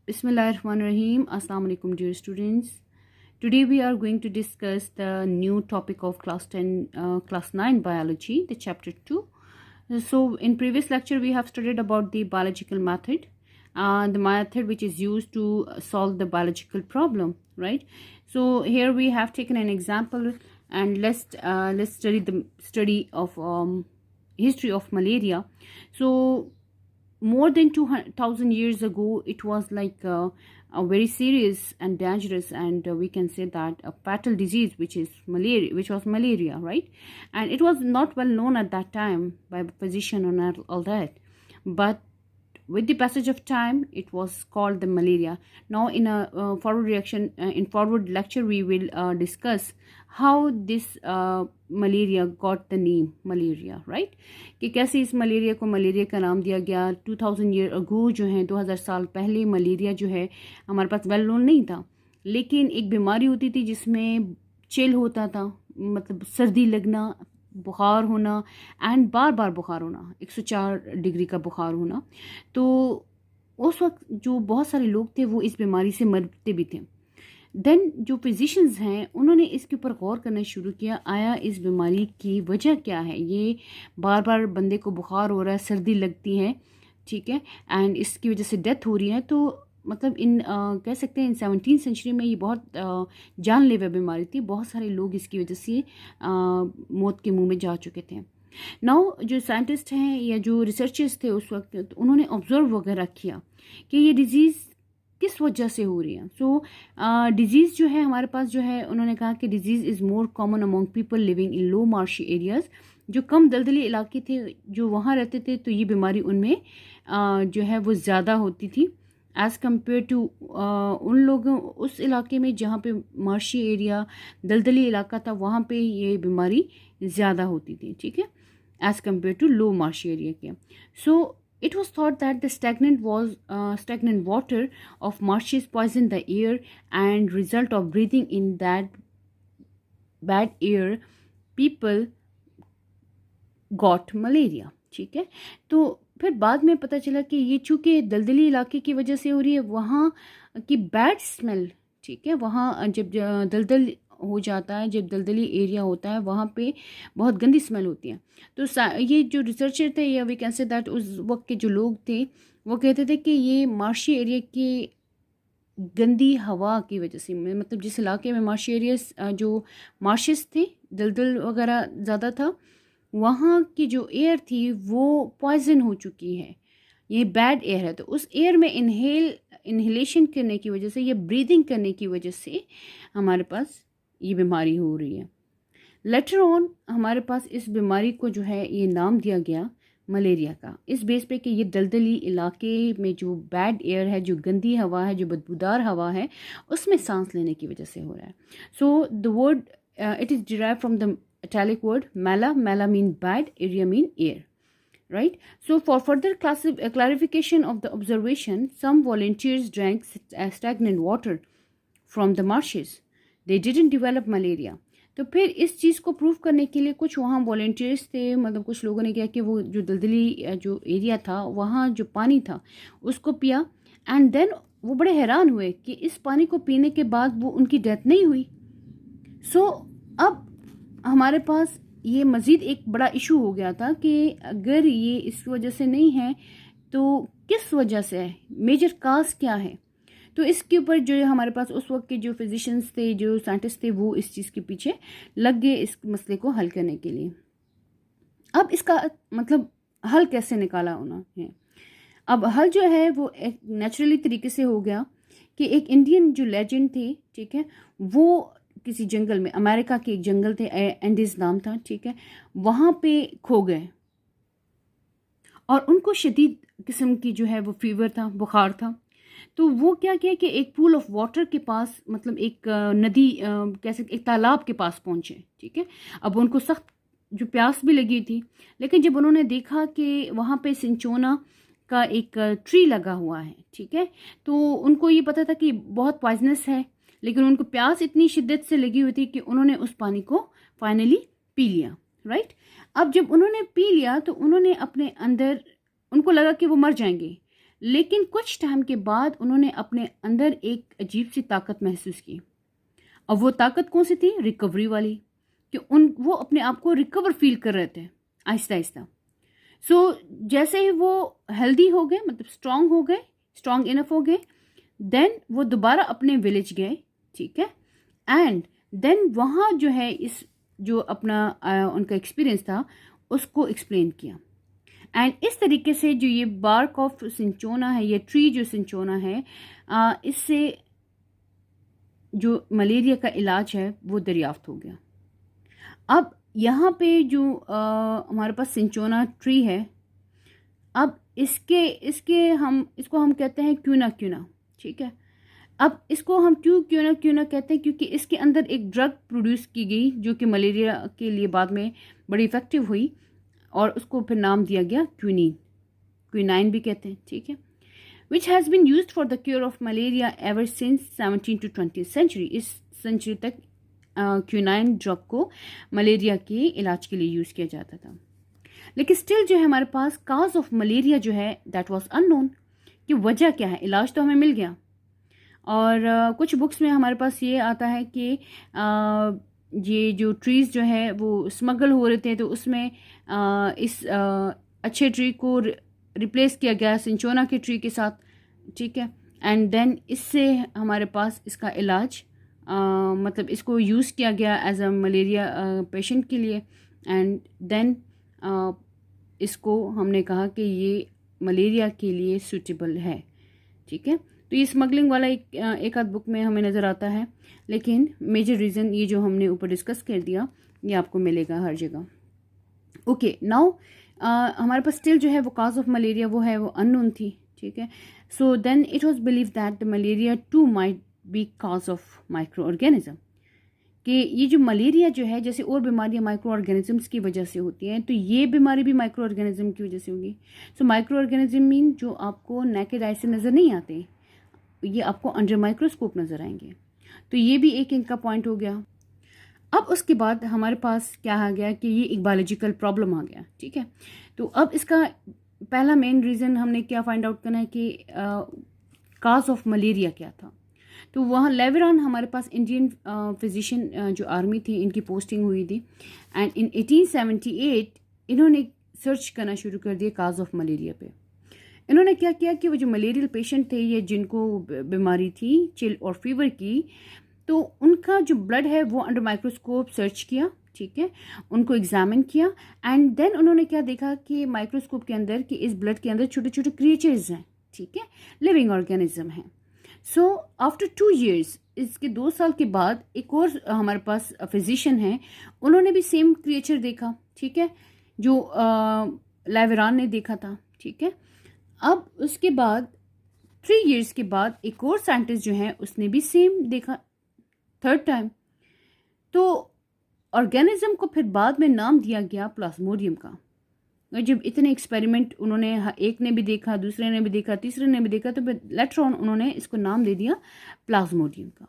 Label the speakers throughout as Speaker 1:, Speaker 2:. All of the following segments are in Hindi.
Speaker 1: Bismillahirrahmanirrahim. Assalamu alaikum, dear students. Today we are going to discuss the new topic of class 10, class 9 biology, the chapter 2. So in previous lecture we have studied about the biological method, the method which is used to solve the biological problem, right? So here we have taken an example, and let's study the study of history of malaria. So more than 2,000 years ago, it was like a very serious and dangerous, and we can say that a fatal disease, which is malaria, which was malaria, right? And it was not well known at that time by physician and all that, but with the passage of time it was called the malaria. Now in a in forward lecture we will discuss how this malaria got the name malaria, right? कि कैसे इस मलेरिया को मलेरिया का नाम दिया गया. 2000 ईयर अगो जो है 2000 साल पहले मलेरिया जो है हमारे पास वेल नोन नहीं था, लेकिन एक बीमारी होती थी जिसमें चिल होता था, मतलब सर्दी लगना, बुखार होना एंड बार बार बुखार होना, 104 डिग्री का बुखार होना. तो उस वक्त जो बहुत सारे लोग थे वो इस बीमारी से मरते भी थे. देन जो फिजिशियंस हैं उन्होंने इसके ऊपर गौर करना शुरू किया, आया इस बीमारी की वजह क्या है, ये बार बार बंदे को बुखार हो रहा है, सर्दी लगती है, ठीक है, एंड इसकी वजह से डेथ हो रही है. तो मतलब कह सकते हैं इन 17वीं सेंचुरी में ये बहुत जानलेवा बीमारी थी. बहुत सारे लोग इसकी वजह से मौत के मुंह में जा चुके थे. नाउ जो साइंटिस्ट हैं या जो रिसर्चर्स थे उस वक्त, तो उन्होंने ऑब्जर्व वगैरह किया कि ये डिज़ीज़ किस वजह से हो रही है. सो डिज़ीज़ जो है हमारे पास जो है, उन्होंने कहा कि disease is more common among people living in low marshy areas. जो कम दलदली इलाके थे जो वहाँ रहते थे, तो ये बीमारी उनमें जो है वो ज़्यादा होती थी एज़ कम्पेयर टू उन लोगों उस इलाके में जहाँ पे मार्शी एरिया, दलदली इलाका था, वहाँ पे ये बीमारी ज़्यादा होती थी, ठीक है, as compare to low marshy area के. So it was thought that the stagnant water of marshes poisoned the air, and result of breathing in that bad air people got malaria, ठीक है. तो फिर बाद में पता चला कि ये चूँकि दलदली इलाके की वजह से हो रही है, वहाँ की बैड स्मेल, ठीक है, वहाँ जब दलदल हो जाता है, जब दलदली एरिया होता है वहाँ पे बहुत गंदी स्मेल होती है. तो ये जो रिसर्चर थे, या वी कैन से दैट उस वक्त के जो लोग थे वो कहते थे कि ये मार्शी एरिया की गंदी हवा की वजह से, मतलब जिस इलाके में मार्शी एरिया जो मार्शेस थे, दलदल वगैरह ज़्यादा था, वहाँ की जो एयर थी वो पॉइजन हो चुकी है, ये बैड एयर है. तो उस एयर में इनहेलेशन करने की वजह से, ये ब्रीदिंग करने की वजह से हमारे पास ये बीमारी हो रही है. लेटर ऑन हमारे पास इस बीमारी को जो है ये नाम दिया गया मलेरिया का, इस बेस पे कि ये दलदली इलाके में जो बैड एयर है, जो गंदी हवा है, जो बदबूदार हवा है, उसमें सांस लेने की वजह से हो रहा है. So the word it is derive from the italic word mala mean bad, area mean air, right? So for further clarification of the observation, some volunteers drank stagnant water from the marshes. They didn't develop malaria. तो फिर इस चीज़ को प्रूव करने के लिए कुछ वहाँ वॉल्टियर्स थे, मतलब कुछ लोगों ने किया कि वो जो दलदली जो एरिया था वहाँ जो पानी था उसको पिया, एंड देन वो बड़े हैरान हुए कि इस पानी को पीने के बाद वो उनकी डेथ नहीं हुई. सो अब हमारे पास ये मज़ीद एक बड़ा इशू हो गया था कि अगर ये इस वजह से नहीं है तो किस वजह से है, मेजर काज क्या है. तो इसके ऊपर जो हमारे पास उस वक्त के जो फिजिशियंस थे, जो साइंटिस्ट थे, वो इस चीज़ के पीछे लग गए इस मसले को हल करने के लिए. अब इसका मतलब हल कैसे निकाला होना है. अब हल जो है वो एक नेचुरली तरीके से हो गया कि एक इंडियन जो लेजेंड थे, ठीक है, वो किसी जंगल में, अमेरिका के एक जंगल थे, एंडीज नाम था, ठीक है, वहाँ पे खो गए और उनको शदीद किस्म की जो है वो फीवर था, बुखार था. तो वो क्या किया कि एक पूल ऑफ वाटर के पास, मतलब एक नदी, कैसे एक तालाब के पास पहुँचे, ठीक है. अब उनको सख्त जो प्यास भी लगी थी, लेकिन जब उन्होंने देखा कि वहाँ पे सिंचोना का एक ट्री लगा हुआ है, ठीक है, तो उनको ये पता था कि बहुत पॉइजनस है, लेकिन उनको प्यास इतनी शिद्दत से लगी हुई थी कि उन्होंने उस पानी को फाइनली पी लिया, राइट. अब जब उन्होंने पी लिया तो उन्होंने अपने अंदर, उनको लगा कि वो मर जाएंगे, लेकिन कुछ टाइम के बाद उन्होंने अपने अंदर एक अजीब सी ताकत महसूस की। अब वो ताकत कौन सी थी? रिकवरी वाली, कि वो अपने आप को रिकवर फील कर रहे थे आहिस्ता आहिस्ता। सो जैसे ही वो हेल्दी हो गए, मतलब स्ट्रांग हो गए, स्ट्रांग इनफ हो गए, देन वो दोबारा अपने विलेज गए, ठीक है। एंड देन वहाँ जो है इस जो अपना उनका एक्सपीरियंस था उसको एक्सप्लेन किया। एंड इस तरीके से जो ये बार्क ऑफ सिंचोना है, ये ट्री जो सिंचोना है, इससे जो मलेरिया का इलाज है वो दरियाफ्त हो गया। अब यहाँ पे जो हमारे पास सिंचोना ट्री है, अब इसके इसको हम कहते हैं क्यूना, ठीक है। अब इसको हम क्यों ना कहते हैं, क्योंकि इसके अंदर एक ड्रग प्रोड्यूस की गई जो कि मलेरिया के लिए बाद में बड़ी इफ़ेक्टिव हुई, और उसको फिर नाम दिया गया क्विनाइन भी कहते हैं, ठीक है। Which has been used for the cure of malaria ever since 17 to 20th century. इस सेंचुरी तक क्विनाइन ड्रग को मलेरिया के इलाज के लिए यूज़ किया जाता था। लेकिन स्टिल जो है हमारे पास काज ऑफ मलेरिया जो है दैट वाज अननोन, कि वजह क्या है। इलाज तो हमें मिल गया, और कुछ बुक्स में हमारे पास ये आता है कि ये जो ट्रीज़ जो है वो स्मगल हो रहे थे, तो उसमें इस अच्छे ट्री को रिप्लेस किया गया सिंचोना के ट्री के साथ, ठीक है। एंड देन इससे हमारे पास इसका इलाज मतलब इसको यूज़ किया गया एज अ मलेरिया पेशेंट के लिए। एंड देन इसको हमने कहा कि ये मलेरिया के लिए सूटेबल है, ठीक है। तो ये स्मगलिंग वाला एक आध बुक में हमें नज़र आता है, लेकिन मेजर रीज़न ये जो हमने ऊपर डिस्कस कर दिया ये आपको मिलेगा हर जगह। ओके, नाउ हमारे पास स्टिल जो है वो काज ऑफ मलेरिया वो है वो अननोन थी, ठीक है। So then it was believe that the malaria too might be cause of microorganism, कि ये जो मलेरिया जो है, जैसे और बीमारियां माइक्रो ऑर्गेनिजम्स की वजह से होती हैं, तो ये बीमारी भी माइक्रो ऑर्गेनिज्म की वजह से होगी। सो माइक्रो ऑर्गेनिज्म मीन जो आपको नेकेड आई से नज़र नहीं आते, ये आपको अंडर माइक्रोस्कोप नज़र आएंगे। तो ये भी एक इनका पॉइंट हो गया। अब उसके बाद हमारे पास क्या आ गया कि ये एक बायोलॉजिकल प्रॉब्लम आ गया, ठीक है। तो अब इसका पहला मेन रीज़न हमने क्या फाइंड आउट करना है कि काज ऑफ मलेरिया क्या था। तो वहाँ लेवरॉन हमारे पास इंडियन फिजिशियन जो आर्मी थी इनकी पोस्टिंग हुई थी, एंड इन 1878 इन्होंने सर्च करना शुरू कर दिया काज ऑफ मलेरिया पे। इन्होंने क्या किया कि वो जो मलेरियल पेशेंट थे या जिनको बीमारी थी चिल और फीवर की, तो उनका जो ब्लड है वो अंडर माइक्रोस्कोप सर्च किया, ठीक है, उनको एग्जामिन किया। एंड देन उन्होंने क्या देखा कि माइक्रोस्कोप के अंदर कि इस ब्लड के अंदर छोटे छोटे क्रिएचर्स हैं, ठीक है, लिविंग ऑर्गेनिज्म हैं। सो आफ्टर 2 years, इसके 2 साल के बाद एक और हमारे पास फिजिशियन है, उन्होंने भी सेम क्रिएचर देखा, ठीक है, जो लेवरॉन ने देखा था, ठीक है। अब उसके बाद 3 years के बाद एक और साइंटिस्ट जो है उसने भी सेम देखा 3rd टाइम। तो ऑर्गेनिज्म को फिर बाद में नाम दिया गया प्लाज्मोडियम का। और जब इतने एक्सपेरिमेंट उन्होंने, एक ने भी देखा, दूसरे ने भी देखा, तीसरे ने भी देखा, तो फिर लेटर ऑन उन्होंने इसको नाम दे दिया प्लाज्मोडियम का।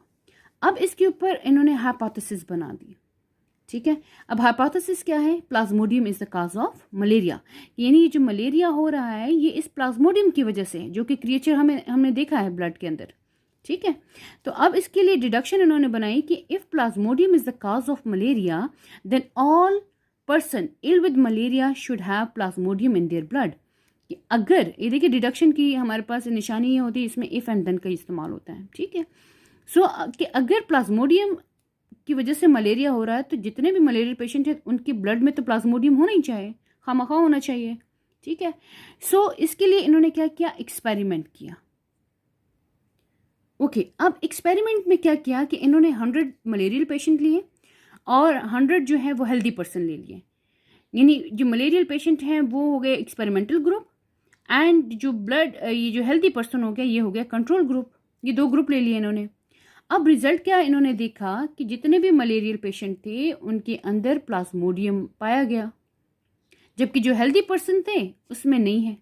Speaker 1: अब इसके ऊपर इन्होंने हाइपोथेसिस बना दी, ठीक है। अब हाइपोथेसिस क्या है? Plasmodium is the cause of malaria, यानी ये जो मलेरिया हो रहा है ये इस प्लाज्मोडियम की वजह से, जो कि क्रिएचर हमने देखा है ब्लड के अंदर, ठीक है। तो अब इसके लिए डिडक्शन इन्होंने बनाई कि if plasmodium is the cause of malaria then all person ill with malaria should have plasmodium in their blood. कि अगर, ये देखिए डिडक्शन की हमारे पास निशानी ये होती है, इसमें इफ एंड देन का इस्तेमाल होता है, ठीक है। सो कि अगर प्लाज्मोडियम की वजह से मलेरिया हो रहा है तो जितने भी मलेरिया पेशेंट हैं उनके ब्लड में तो प्लाज्मोडियम होना ही चाहिए, खामखा होना चाहिए, ठीक है। सो इसके लिए इन्होंने क्या किया? एक्सपेरिमेंट किया। ओके, अब एक्सपेरिमेंट में क्या किया कि इन्होंने 100 मलेरियल पेशेंट लिए और 100 जो है वो हेल्दी पर्सन ले लिए। यानी जो मलेरियल पेशेंट हैं वो हो गए एक्सपेरिमेंटल ग्रुप, एंड जो ब्लड ये जो हेल्दी पर्सन हो गया ये हो गया कंट्रोल ग्रुप। ये 2 ग्रुप ले लिए इन्होंने। अब रिजल्ट क्या इन्होंने देखा कि जितने भी मलेरियल पेशेंट थे उनके अंदर प्लाज्मोडियम पाया गया, जबकि जो हेल्दी पर्सन थे उसमें नहीं है।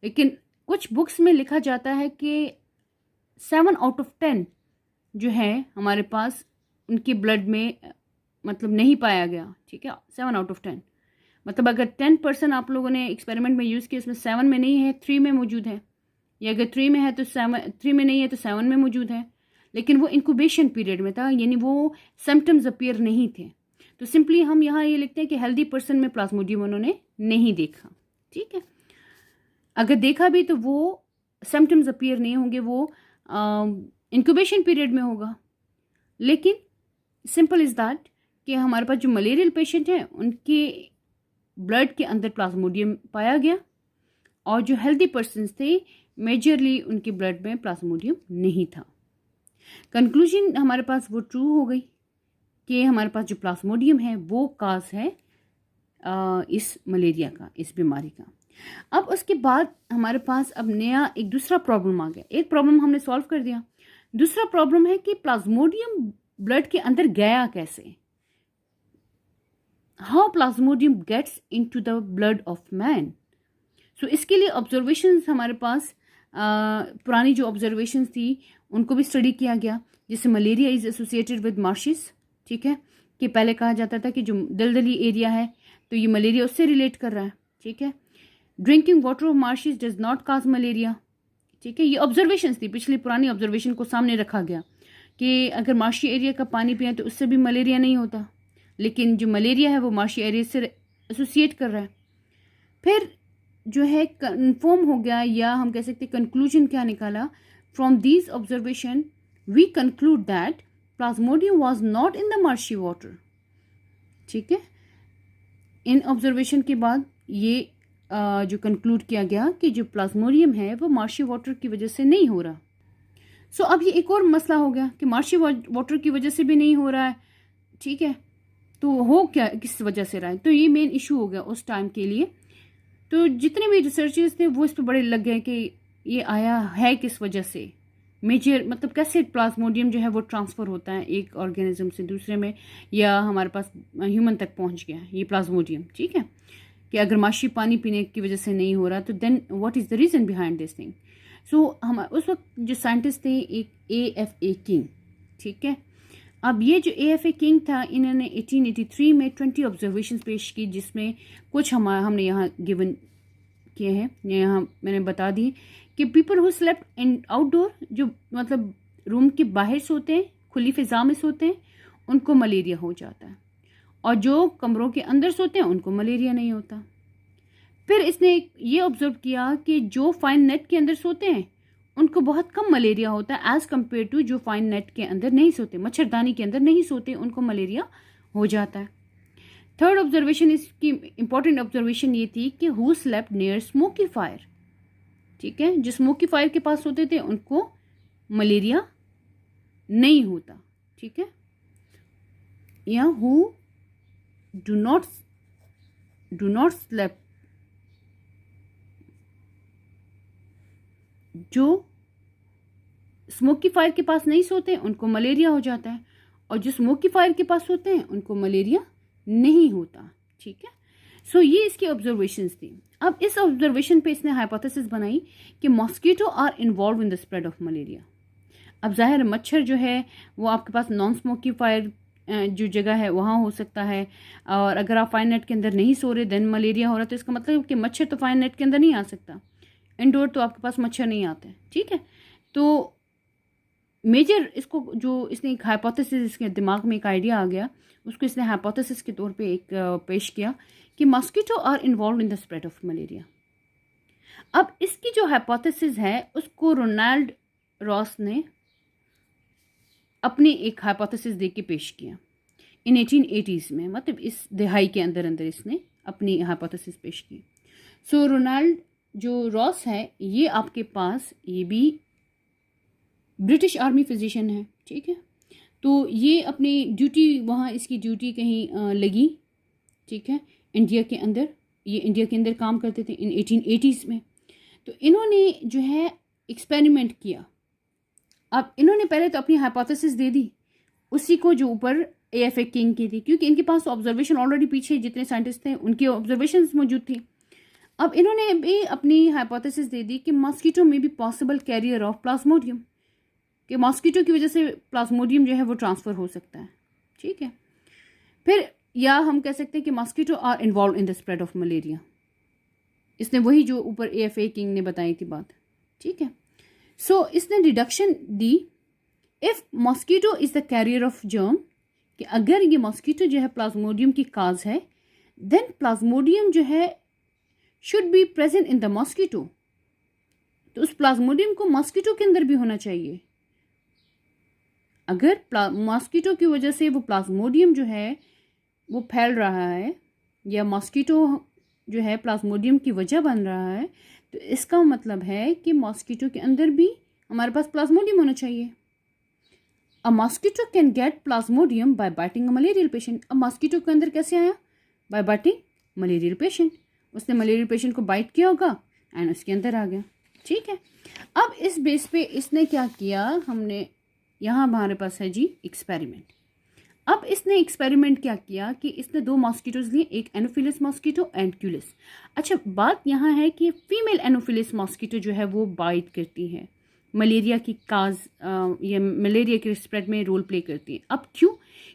Speaker 1: लेकिन कुछ बुक्स में लिखा जाता है कि 7 out of 10 जो है हमारे पास उनके ब्लड में मतलब नहीं पाया गया, ठीक है। 7 out of 10 मतलब अगर 10% आप लोगों ने एक्सपेरिमेंट में यूज़ किया उसमें 7 में नहीं है, 3 में मौजूद है, या अगर 3 में है तो 7, 3 में नहीं है तो 7 में मौजूद है, लेकिन वो इंक्यूबेशन पीरियड में था, यानी वो सिम्टम्स अपीयर नहीं थे। तो सिंपली हम यहाँ ये लिखते हैं कि हेल्दी पर्सन में प्लाज्मोडियम उन्होंने नहीं देखा। ठीक है, अगर देखा भी तो वो सिम्टम्स अपीयर नहीं होंगे, वो इंक्यूबेशन पीरियड में होगा। लेकिन सिंपल इज़ दैट कि हमारे पास जो मलेरियल पेशेंट हैं उनके ब्लड के अंदर प्लाज्मोडियम पाया गया, और जो हेल्दी पर्सन्स थे मेजरली उनके ब्लड में प्लाज्मोडियम नहीं था। कंक्लूजन हमारे पास वो ट्रू हो गई कि हमारे पास जो प्लाज्मोडियम है वो काज है इस मलेरिया का, इस बीमारी का। अब उसके बाद हमारे पास अब नया एक दूसरा प्रॉब्लम आ गया। एक प्रॉब्लम हमने सॉल्व कर दिया, दूसरा प्रॉब्लम है कि प्लाज्मोडियम ब्लड के अंदर गया कैसे, how plasmodium gets into the blood of man. So इसके लिए ऑब्जर्वेशंस हमारे पास पुरानी जो ऑब्जर्वेशंस थी उनको भी स्टडी किया गया, जिससे मलेरिया इज एसोसिएटेड विद मार्शिस। ठीक है, कि पहले कहा जाता था कि जो दलदली एरिया है तो ये मलेरिया उससे रिलेट कर रहा है। ठीक है, drinking water of marshes does not cause malaria. ठीक है, ये ऑब्जर्वेशंस थी, पिछली पुरानी ऑब्जर्वेशन को सामने रखा गया कि अगर मार्शी एरिया का पानी पिए तो उससे भी मलेरिया नहीं होता, लेकिन जो मलेरिया है वो मार्शी एरिया से एसोसिएट कर रहा है। फिर जो है कन्फर्म हो गया, या हम कह सकते कंक्लूजन क्या निकाला, from these observation we conclude that plasmodium was not in the marshy water. ठीक है, इन ऑब्जर्वेशन के बाद ये जो कंक्लूड किया गया कि जो प्लाज्मोडियम है वो मार्शी वाटर की वजह से नहीं हो रहा। सो अब ये एक और मसला हो गया कि मार्शी वाटर की वजह से भी नहीं हो रहा है। ठीक है, तो हो क्या, किस वजह से रहा है, तो ये मेन इशू हो गया उस टाइम के लिए। तो जितने भी रिसर्चर्स थे वो इस पर बड़े लग गए कि ये आया है किस वजह से, मेजर मतलब कैसे प्लाज्मोडियम जो है वो ट्रांसफ़र होता है एक ऑर्गेनिज्म से दूसरे में, या हमारे पास ह्यूमन तक पहुंच गया ये प्लाज्मोडियम। ठीक है, कि अगर माशी पानी पीने की वजह से नहीं हो रहा तो then what is the reason behind this thing. So हम उस वक्त जो साइंटिस्ट थे एक AFA किंग। ठीक है, अब ये जो AFA किंग था इन्होंने 1883 में 20 ऑब्जर्वेशन पेश की, जिसमें कुछ हमने यहाँ गिवन किए हैं, यहाँ मैंने बता दी कि people who slept in outdoor, जो मतलब रूम के बाहर सोते हैं, खुली फिजा में सोते हैं, उनको मलेरिया हो जाता है, और जो कमरों के अंदर सोते हैं उनको मलेरिया नहीं होता। फिर इसने ये ऑब्जर्व किया कि जो फाइन नेट के अंदर सोते हैं उनको बहुत कम मलेरिया होता है एज़ कम्पेयर टू जो फाइन नेट के अंदर नहीं सोते, मच्छरदानी के अंदर नहीं सोते, उनको मलेरिया हो जाता है। थर्ड ऑब्जर्वेशन, इसकी इंपॉर्टेंट ऑब्जर्वेशन ये थी कि who slept near smoky fire. ठीक है, जो स्मोकी फायर के पास सोते थे उनको मलेरिया नहीं होता। ठीक है, या हु डू नॉट स्लेप्ट, जो स्मोकी फायर के पास नहीं सोते उनको मलेरिया हो जाता है, और जो स्मोकी फायर के पास सोते हैं उनको मलेरिया नहीं होता। ठीक है, सो ये इसकी ऑब्जर्वेशंस थी। अब इस ऑब्जर्वेशन पे इसने हाइपोथेसिस बनाई कि mosquito are involve in the spread of malaria. अब जाहिर मच्छर जो है वो आपके पास नॉन स्मोकी फायर जो जगह है वहाँ हो सकता है, और अगर आप फाइन नेट के अंदर नहीं सो रहे देन मलेरिया हो रहा है, तो इसका मतलब कि मच्छर तो फाइन नेट के अंदर नहीं आ सकता, इंडोर तो आपके पास मच्छर नहीं आते। ठीक है, तो मेजर इसको जो इसने एक हाइपोथेसिस, इसके दिमाग में एक आइडिया आ गया, उसको इसने हाइपोथेसिस के तौर पे एक पेश किया कि mosquito are involve in the spread of malaria. अब इसकी जो हाइपोथेसिस है उसको रोनाल्ड रॉस ने अपनी एक हाइपोथेसिस दे के पेश किया इन 1880s में, मतलब इस दिहाई के अंदर अंदर इसने अपनी हाइपोथेसिस पेश की। सो रोनाल्ड जो रॉस है ये आपके पास ये भी ब्रिटिश आर्मी फिजिशियन है। ठीक है, तो ये अपनी ड्यूटी वहाँ, इसकी ड्यूटी कहीं लगी। ठीक है, इंडिया के अंदर, ये इंडिया के अंदर काम करते थे इन 1880s में। तो इन्होंने जो है एक्सपेरिमेंट किया। अब इन्होंने पहले तो अपनी हाइपोथेसिस दे दी उसी को जो ऊपर AFA किंग की थी, क्योंकि इनके पास ऑब्जर्वेशन ऑलरेडी पीछे जितने साइंटिस्ट थे उनकी ऑब्जर्वेशंस मौजूद थी। अब इन्होंने भी अपनी हाइपोथेसिस दे दी कि मॉस्किटो में भी पॉसिबल कैरियर ऑफ प्लाज्मोडियम, कि मॉस्किटो की वजह से प्लाज्मोडियम जो है वो ट्रांसफ़र हो सकता है। ठीक है, फिर या हम कह सकते हैं कि mosquito are involve in the spread of malaria. इसने वही जो ऊपर AFA किंग ने बताई थी बात। ठीक है। सो इसने deduction the, if mosquito is the carrier of germ, कि अगर ये मॉस्किटो जो है प्लाज्मोडियम की काज है, देन प्लाज्मोडियम जो है should be present in the mosquito, तो उस प्लाज्मोडियम को मॉस्किटो के अंदर भी होना चाहिए। अगर मॉस्किटो की वजह से वो प्लाज्मोडियम जो है वो फैल रहा है, या मॉस्किटो जो है प्लाज्मोडियम की वजह बन रहा है, तो इसका मतलब है कि मॉस्किटो के अंदर भी हमारे पास प्लाज्मोडियम होना चाहिए। A mosquito can get plasmodium by biting a malarial patient. अब मॉस्किटो के अंदर कैसे आया? By biting malarial patient. उसने मलेरियल पेशेंट को बाइट किया होगा एंड उसके अंदर आ गया, ठीक है। अब इस बेस पे इसने क्या किया, हमने यहाँ हमारे पास है जी एक्सपेरिमेंट। अब इसने एक्सपेरिमेंट क्या किया कि इसने 2 मॉस्किटोज लिए, एक एनोफिलिस मॉस्किटो एंड क्यूलिस। अच्छा, बात यहाँ है कि फीमेल एनोफिलिस मॉस्किटो जो है वो बाइट करती है, मलेरिया की काज या मलेरिया के स्प्रेड में रोल प्ले करती है। अब क्यों?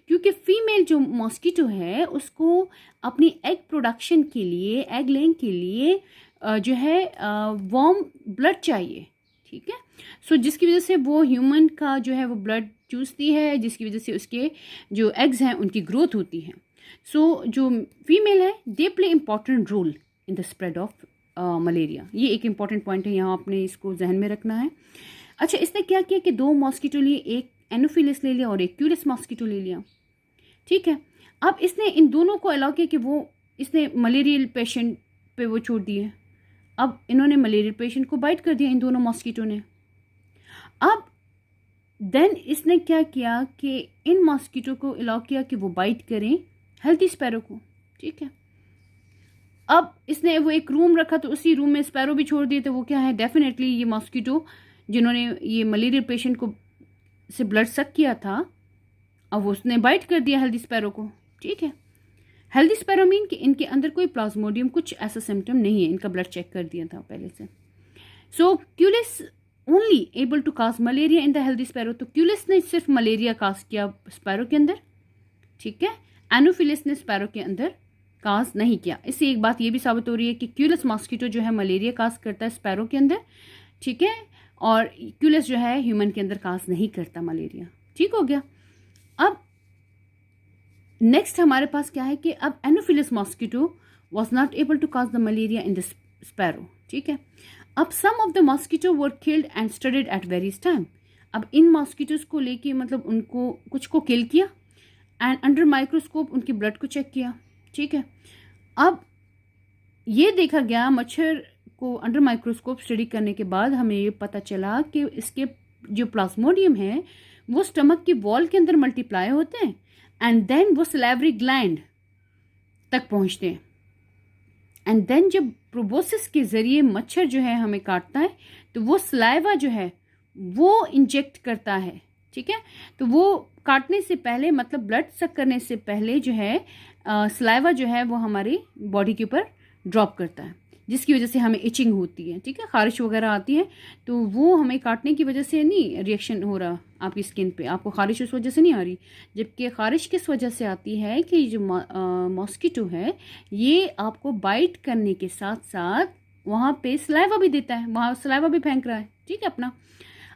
Speaker 1: क्योंकि फीमेल जो मॉस्किटो है उसको अपनी एग प्रोडक्शन के लिए, एग लेइंग के लिए जो है वार्म ब्लड चाहिए, ठीक है। सो जिसकी वजह से वो ह्यूमन का जो है वो ब्लड चूसती है, जिसकी वजह से उसके जो एग्स हैं उनकी ग्रोथ होती है। सो जो फीमेल है they play important role in the spread of malaria. ये एक इम्पॉर्टेंट पॉइंट है, यहाँ आपने इसको जहन में रखना है। अच्छा, इसने क्या किया कि 2 मॉस्किटो लिए, एक एनोफिलिस ले लिया और एक क्यूलिस मॉस्किटो ले लिया, ठीक है। अब इसने इन दोनों को अलाउ किया कि वो इसने मलेरियल पेशेंट पे वो छोड़ दिए। अब इन्होंने मलेरियल पेशेंट को बाइट कर दिया इन दोनों मॉस्किटो ने। अब देन इसने क्या किया कि इन मॉस्किटो को अलाउ किया कि वो बाइट करें हेल्थी स्पैरो को, ठीक है। अब इसने वो एक रूम रखा, तो उसी रूम में स्पैरो भी छोड़ दिए, तो वो क्या है, डेफिनेटली ये मॉस्किटो जिन्होंने ये मलेरियल पेशेंट को से ब्लड सक किया था, अब उसने बाइट कर दिया हेल्दी स्पैरो को, ठीक है। हेल्दी स्पैरो मीन कि इनके अंदर कोई प्लाज्मोडियम कुछ ऐसा सिम्टम नहीं है, इनका ब्लड चेक कर दिया था पहले से। So Culex only able to cause malaria in the healthy sparrow, तो क्यूलिस ने सिर्फ मलेरिया काज किया स्पैरो के अंदर, ठीक है। एनोफिलिस ने स्पैरो के अंदर काज नहीं किया। इससे एक बात ये भी साबित हो रही है कि क्यूलिस मॉस्किटो जो है मलेरिया काज करता है स्पैरो के अंदर, ठीक है, और क्यूलिस जो है ह्यूमन के अंदर काज नहीं करता मलेरिया, ठीक हो गया। अब नेक्स्ट हमारे पास क्या है कि अब Anopheles mosquito was not able to cause the malaria in the sparrow, ठीक है। अब some of the mosquito were killed and studied at various time. अब इन मॉस्किटोज को लेके मतलब उनको कुछ को किल किया एंड अंडर माइक्रोस्कोप उनकी ब्लड को चेक किया, ठीक है। अब ये देखा गया, मच्छर को अंडर माइक्रोस्कोप स्टडी करने के बाद हमें ये पता चला कि इसके जो प्लाज्मोडियम है वो स्टमक की वॉल के अंदर मल्टीप्लाई होते हैं एंड देन वो सलेवरी ग्लैंड तक पहुंचते हैं, एंड देन जब प्रोबोसिस के ज़रिए मच्छर जो है हमें काटता है तो वो सलाइवा जो है वो इंजेक्ट करता है, ठीक है। तो वो काटने से पहले, मतलब ब्लड सक करने से पहले जो है सलाइवा जो है वो हमारी बॉडी के ऊपर ड्रॉप करता है, जिसकी वजह से हमें इचिंग होती है, ठीक है, खारिश वगैरह आती है। तो वो हमें काटने की वजह से नहीं रिएक्शन हो रहा आपकी स्किन पे, आपको खारिश उस वजह से नहीं आ रही, जबकि खारिश किस वजह से आती है कि जो मॉस्किटो है ये आपको बाइट करने के साथ साथ वहाँ पे सलाइवा भी देता है, वहाँ सलाइवा भी फेंक रहा है, ठीक है अपना।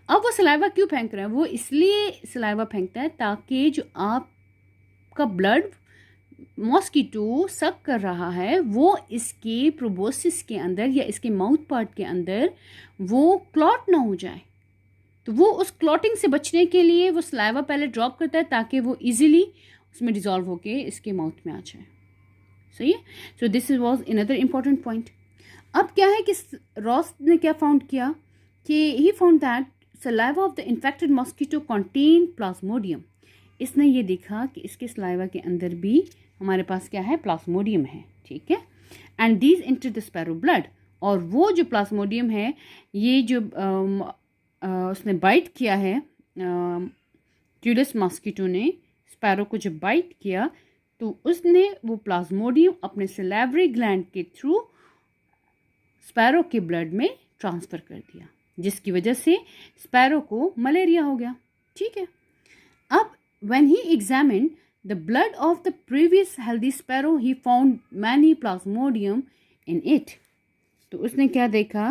Speaker 1: अब वो सलाइवा क्यों फेंक रहा है? वो इसलिए सलाइवा फेंकता है ताकि जो आपका ब्लड मॉस्किटो सक कर रहा है वो इसके प्रोबोसिस के अंदर या इसके माउथ पार्ट के अंदर वो क्लॉट ना हो जाए। तो वो उस क्लॉटिंग से बचने के लिए वो सलाइवा पहले ड्रॉप करता है ताकि वो इजीली उसमें डिजॉल्व होके इसके माउथ में आ जाए, सही है। So this was another important point. अब क्या है कि रॉस ने क्या फाउंड किया कि he found that saliva of the infected mosquito contain Plasmodium. इसने ये देखा कि इसके सलाइवा के अंदर भी हमारे पास क्या है, प्लाज्मोडियम है, ठीक है। And these enter the sparrow blood, और वो जो प्लाज्मोडियम है ये जो उसने बाइट किया है क्यूलिस मॉस्किटो ने स्पैरो को जब बाइट किया तो उसने वो प्लाज्मोडियम अपने सलेवरी ग्लैंड के थ्रू स्पैरो के ब्लड में ट्रांसफ़र कर दिया, जिसकी वजह से स्पैरो को मलेरिया हो गया, ठीक है। अब when he examined the blood of the previous healthy sparrow he found many plasmodium in it। तो उसने क्या देखा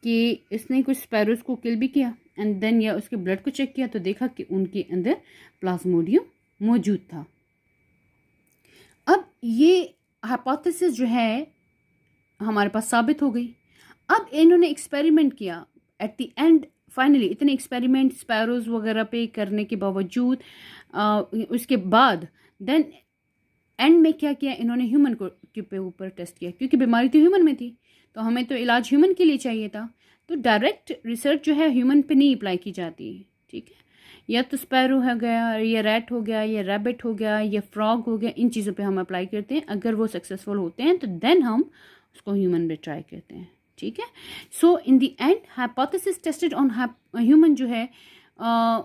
Speaker 1: कि इसने कुछ स्पैरोज को किल भी किया एंड देन या उसके ब्लड को चेक किया तो देखा कि उनके अंदर प्लाज्मोडियम मौजूद था। अब ये हाइपोथेसिस जो है हमारे पास साबित हो गई। अब इन्होंने एक्सपेरिमेंट किया एट द एंड, फाइनली इतने एक्सपेरिमेंट स्पैरोज वगैरह पे करने के बावजूद उसके बाद देन एंड में क्या किया, इन्होंने ह्यूमन को के ऊपर टेस्ट किया, क्योंकि बीमारी तो ह्यूमन में थी तो हमें तो इलाज ह्यूमन के लिए चाहिए था। तो डायरेक्ट रिसर्च जो है ह्यूमन पे नहीं अप्लाई की जाती है, ठीक है। या तो स्पैरो हो गया, या रैट हो गया, या रैबिट हो गया, या फ्रॉग हो गया, इन चीज़ों पे हम अप्लाई करते हैं। अगर वो सक्सेसफुल होते हैं तो देन हम उसको ह्यूमन में ट्राई करते हैं, ठीक है। So in the end hypothesis tested on human जो है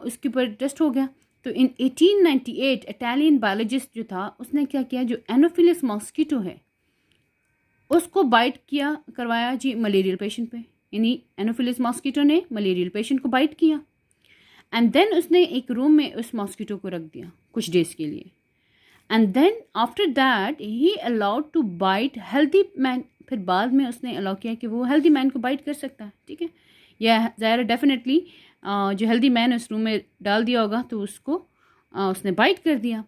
Speaker 1: उसके ऊपर टेस्ट हो गया। तो इन 1898 इटालियन बायोलॉजिस्ट जो था उसने क्या किया, जो एनोफिलिस मॉस्किटो है उसको बाइट किया, करवाया जी मलेरियल पेशेंट पे। यानी एनोफिलिस मॉस्किटो ने मलेरियल पेशेंट को बाइट किया एंड देन उसने एक रूम में उस मॉस्किटो को रख दिया कुछ डेज के लिए and then after that he allowed to bite healthy man. फिर बाद में उसने अलाउ किया कि वो हेल्दी मैन को बाइट कर सकता है, ठीक है। या ज़ाहिर डेफिनेटली जो हेल्दी मैन उस रूम में डाल दिया होगा तो उसको उसने बाइट कर दिया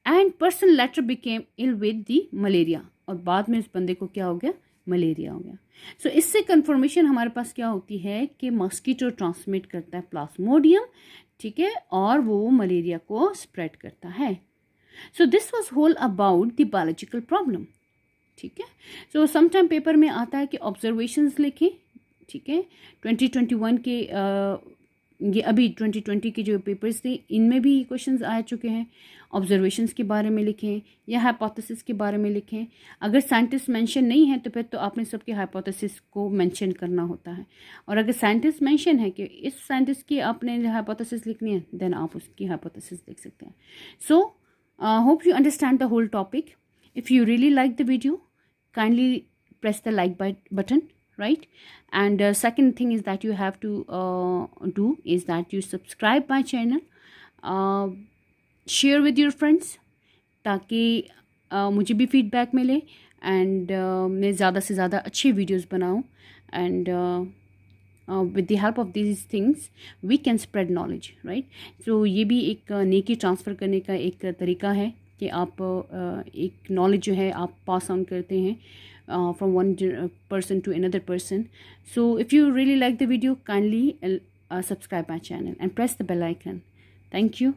Speaker 1: and person later became ill with the malaria. और बाद में उस बंदे को क्या हो गया, मलेरिया हो गया। सो इससे कन्फर्मेशन हमारे पास क्या होती है कि मॉस्किटो ट्रांसमिट करता है प्लाज्मोडियम, ठीक है, और वो मलेरिया को स्प्रेड करता है। So this was whole about the biological problem, ठीक है। सो समटाइम पेपर में आता है कि ऑब्जर्वेशंस लिखें, ठीक है। 2021 के ये अभी 2020 के जो पेपर्स थे इनमें भी क्वेश्चंस आ चुके हैं। ऑब्जर्वेशंस के बारे में लिखें या हाइपोथेसिस के बारे में लिखें। अगर साइंटिस्ट मेंशन नहीं है तो फिर तो आपने सबके हाइपोथेसिस को मेंशन करना होता है, और अगर साइंटिस्ट मेंशन है कि इस साइंटिस्ट की आपने हाइपोथेसिस लिखनी है देन आप उसकी हाइपोथेसिस लिख सकते हैं। So hope you understand the whole topic. If you really like the video kindly press the like button, right? And second thing is that you have to do is that you subscribe my channel, share with your friends ताकि मुझे भी फीडबैक मिले एंड मैं ज़्यादा से ज़्यादा अच्छे वीडियोस बनाऊं and with the help of these things we can spread knowledge, right? So ये भी एक नेकी ट्रांसफ़र करने का एक तरीका है कि आप एक नॉलेज जो है आप पास ऑन करते हैं from one person to another person. So if you really like the video, kindly subscribe my channel and press the bell icon. Thank you.